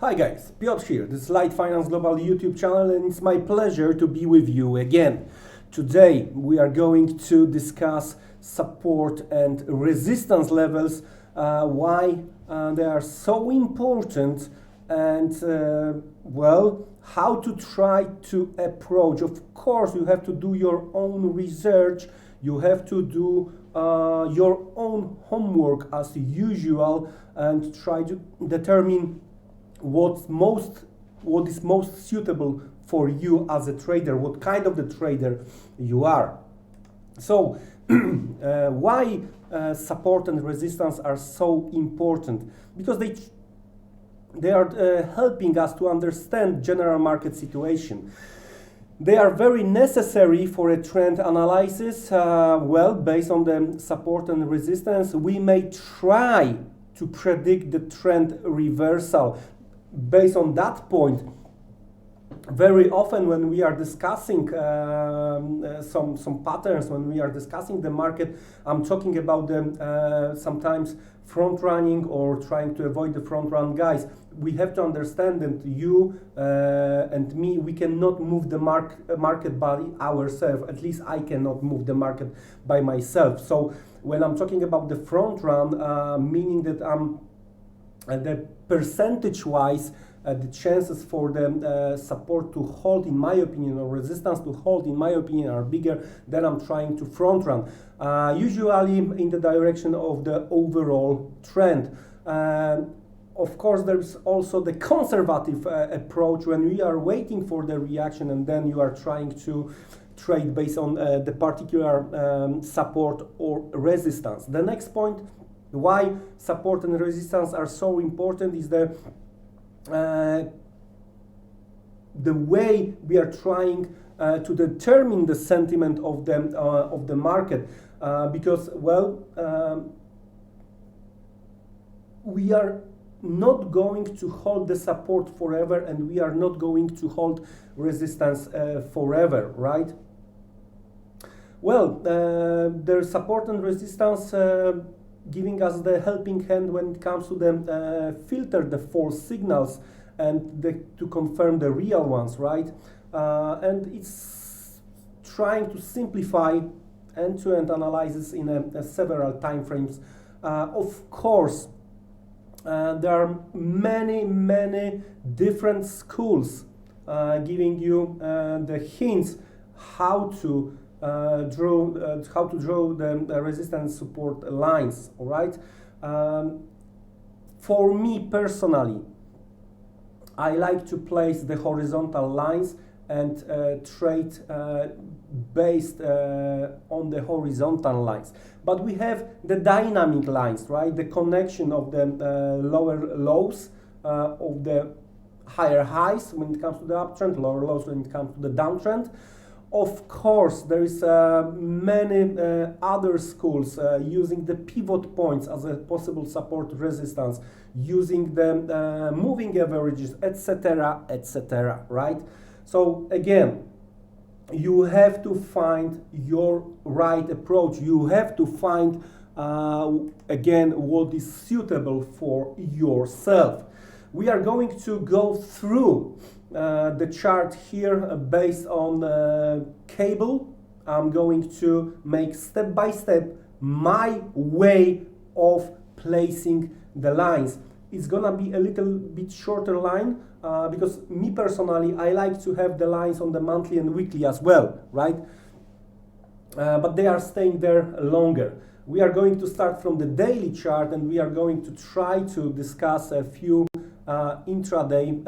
Hi guys, Piotr here. This is LiteFinance Global YouTube channel and it's my pleasure to be with you again. Today we are going to discuss support and resistance levels, why they are so important and how to try to approach. Of course you have to do your own research, you have to do your own homework as usual and try to determine what is most suitable for you as a trader, what kind of the trader you are. So why support and resistance are so important? Because they are helping us to understand general market situation. They are very necessary for a trend analysis. Based on the support and resistance, we may try to predict the trend reversal. Based on that point, very often when we are discussing some patterns, when we are discussing the market, I'm talking about the sometimes front running or trying to avoid the front run guys. We have to understand that you and me, we cannot move the market by ourselves. At least I cannot move the market by myself. So when I'm talking about the front run, meaning that I'm the percentage-wise, the chances for the support to hold, in my opinion, or resistance to hold, in my opinion, are bigger than I'm trying to front run. Usually in the direction of the overall trend. Of course, there's also the conservative approach when we are waiting for the reaction and then you are trying to trade based on the particular support or resistance. The next point, why support and resistance are so important, is the way we are trying to determine the sentiment of the market, because we are not going to hold the support forever and we are not going to hold resistance forever, right? There's support and resistance giving us the helping hand when it comes to the filter the false signals and to confirm the real ones, right? And it's trying to simplify end-to-end analysis in several time frames. Of course, there are many different schools giving you the hints how to draw the resistance support lines. All right. For me personally, I like to place the horizontal lines and trade based on the horizontal lines. But we have the dynamic lines, right? The connection of the lower lows of the higher highs when it comes to the uptrend, lower lows when it comes to the downtrend. Of course, there is many other schools using the pivot points as a possible support resistance, using the moving averages, etc., right? So again, you have to find your right approach. You have to find again what is suitable for yourself. We are going to go through the chart here based on cable. I'm going to make step by step my way of placing the lines. It's gonna be a little bit shorter line because me personally, I like to have the lines on the monthly and weekly as well, right? But they are staying there longer. We are going to start from the daily chart and we are going to try to discuss a few intraday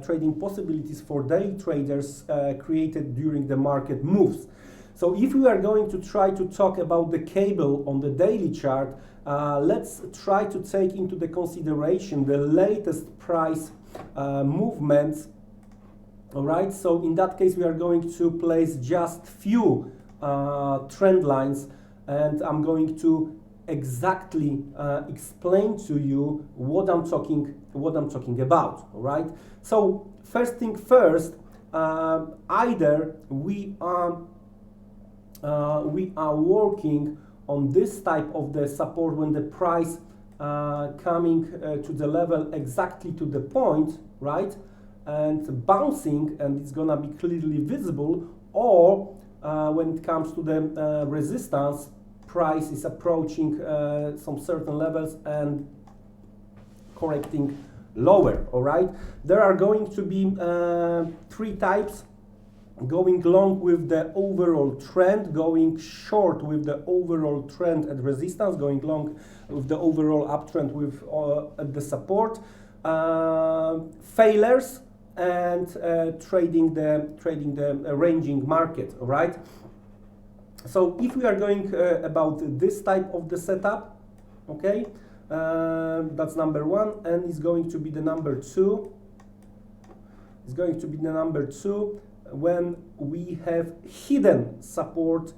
trading possibilities for day traders created during the market moves. So if we are going to try to talk about the cable on the daily chart, let's try to take into the consideration the latest price movements. All right, so in that case we are going to place just few trend lines and I'm going to exactly explain to you what I'm talking about. All right. So first thing first, either we are working on this type of the support when the price coming to the level exactly to the point, right, and bouncing, and it's gonna be clearly visible, or when it comes to the resistance, price is approaching some certain levels and correcting lower. All right, there are going to be three types: going long with the overall trend, going short with the overall trend and resistance, going long with the overall uptrend with the support, failures, and trading the ranging market. All right, so if we are going about this type of the setup, okay, that's number one, and it's going to be the number two. It's going to be the number two when we have hidden support.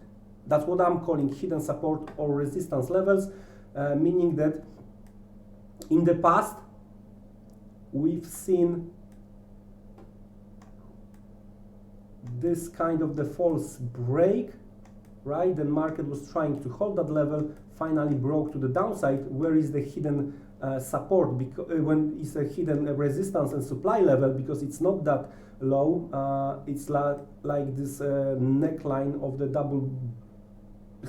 That's what I'm calling hidden support or resistance levels, meaning that in the past we've seen this kind of the false break, right? The market was trying to hold that level, finally broke to the downside. Where is the hidden support? Because when it's a hidden resistance and supply level, because it's not that low, it's like this neckline of the double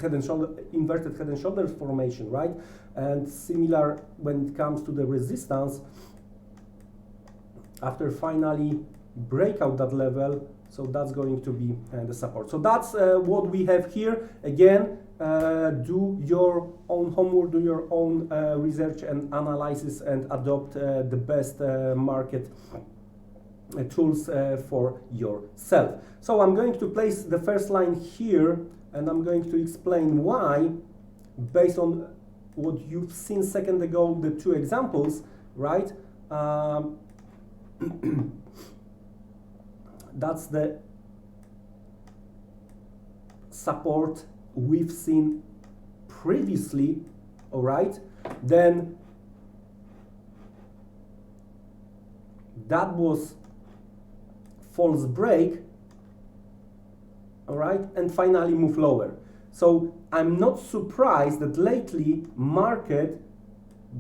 head and shoulder, inverted head and shoulders formation, right? And similar when it comes to the resistance, after finally break out that level, so that's going to be the support. So that's what we have here. Again, do your own homework, do your own research and analysis, and adopt the best market tools for yourself. So I'm going to place the first line here, and I'm going to explain why, based on what you've seen a second ago, the two examples, right? That's the support we've seen previously, all right? Then that was false break, all right? And finally move lower. So I'm not surprised that lately market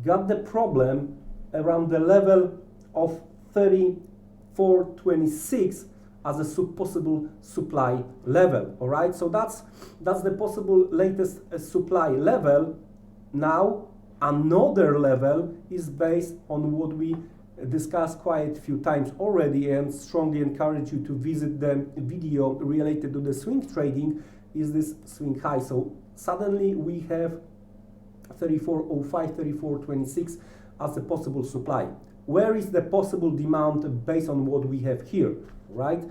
got the problem around the level of 34.26 as a possible supply level. All right, so that's the possible latest supply level. Now another level is based on what we discussed quite a few times already, and strongly encourage you to visit the video related to the swing trading, is this swing high. So suddenly we have 34.05, 34.26 as a possible supply. Where is the possible demand based on what we have here, right?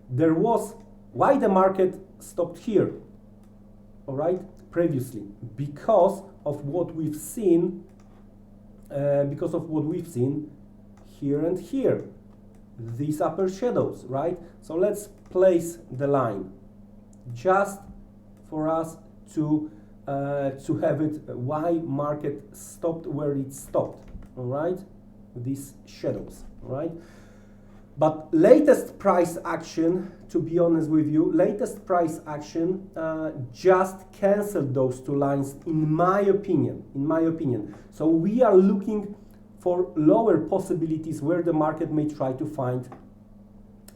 There was, why the market stopped here, all right, previously? Because of what we've seen, here and here, these upper shadows, right? So let's place the line just for us to have it, why market stopped where it stopped, all right? These shadows, right? But latest price action, to be honest with you, latest price action just canceled those two lines, in my opinion. So we are looking for lower possibilities where the market may try to find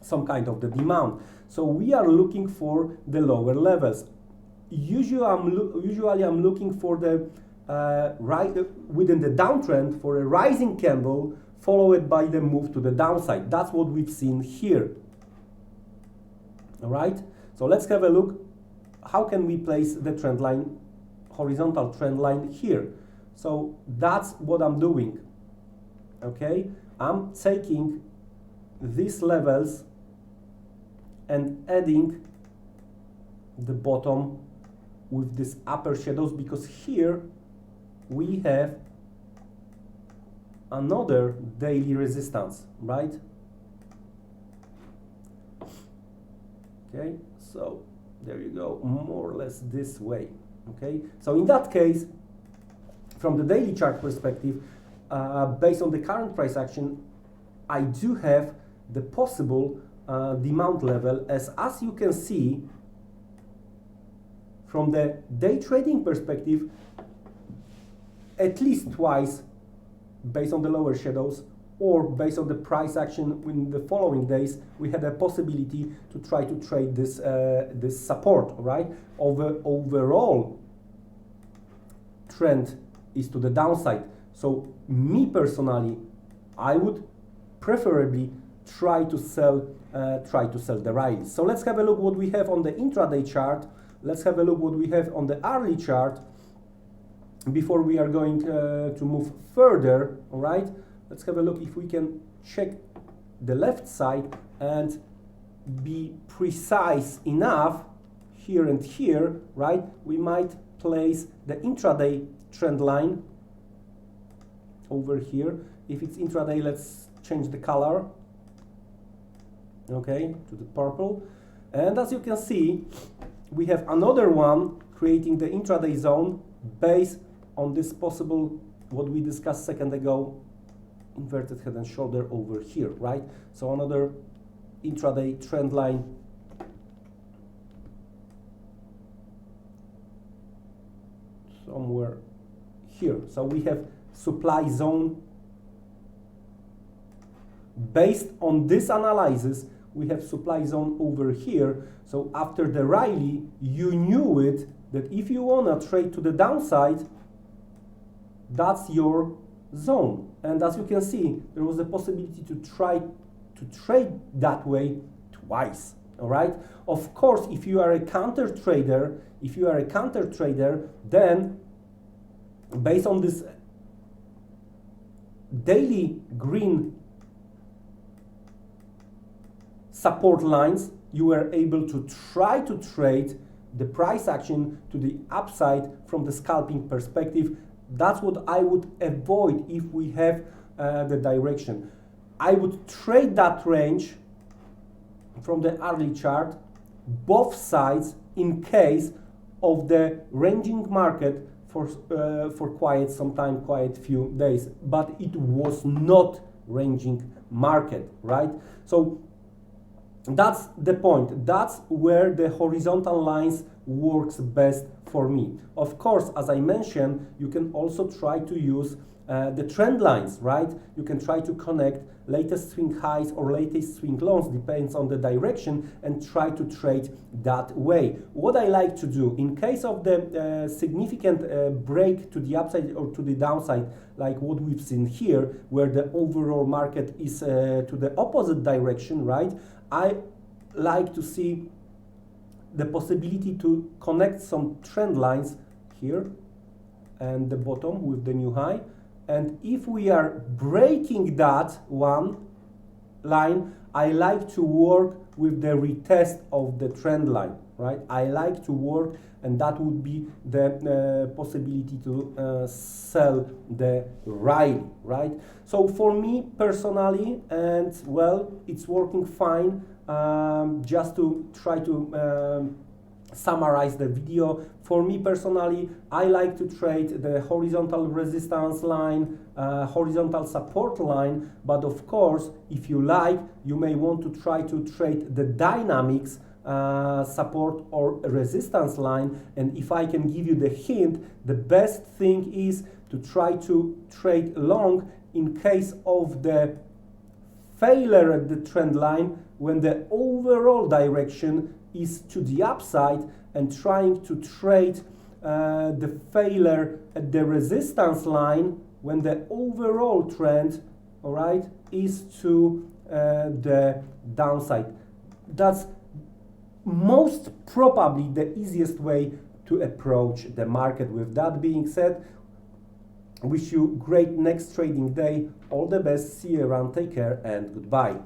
some kind of the demand. So we are looking for the lower levels. Usually I'm looking for the within the downtrend for a rising candle followed by the move to the downside. That's what we've seen here. All right, so let's have a look. How can we place the trend line, horizontal trend line here? So that's what I'm doing. Okay, I'm taking these levels and adding the bottom with these upper shadows, because here we have another daily resistance, right? Okay, so there you go, more or less this way. Okay, so in that case, from the daily chart perspective, based on the current price action, I do have the possible demand level, as you can see from the day trading perspective. at least twice based on the lower shadows or based on the price action in the following days, we had a possibility to try to trade this, this support, right? Overall trend is to the downside. So me personally, I would preferably try to sell the rally. So let's have a look what we have on the intraday chart. Let's have a look what we have on the hourly chart before we are going to move further. All right, let's have a look if we can check the left side and be precise enough here and here, right? We might place the intraday trend line over here. If it's intraday, let's change the color, okay, to the purple. And as you can see, we have another one creating the intraday zone based on this possible, what we discussed a second ago, inverted head and shoulder over here, right? So another intraday trend line somewhere here. So we have supply zone. Based on this analysis, we have supply zone over here. So after the rally, you knew it, that if you wanna trade to the downside, that's your zone. And as you can see, there was a possibility to try to trade that way twice. All right. Of course, if you are a counter trader, then based on this daily green support lines, you were able to try to trade the price action to the upside from the scalping perspective. That's what I would avoid if we have the direction. I would trade that range from the hourly chart, both sides, in case of the ranging market for quite some time, quite few days. But it was not ranging market, right? So that's the point. That's where the horizontal lines works best for me. Of course, as I mentioned, you can also try to use the trend lines, right? You can try to connect latest swing highs or latest swing lows, depends on the direction, and try to trade that way. What I like to do in case of the significant break to the upside or to the downside, like what we've seen here, where the overall market is to the opposite direction, right? I like to see the possibility to connect some trend lines here and the bottom with the new high. And if we are breaking that one line, I like to work with the retest of the trend line, right? I like to work, and that would be the possibility to sell the rally, right? So for me personally, and well, it's working fine. Just to try to summarize the video, for me personally, I like to trade the horizontal resistance line, horizontal support line, but of course, if you like, you may want to try to trade the dynamics support or resistance line. And if I can give you the hint, the best thing is to try to trade long in case of the failure at the trend line when the overall direction is to the upside, and trying to trade the failure at the resistance line when the overall trend, all right, is to the downside. That's most probably the easiest way to approach the market. With that being said, wish you great next trading day. All the best. See you around. Take care and goodbye.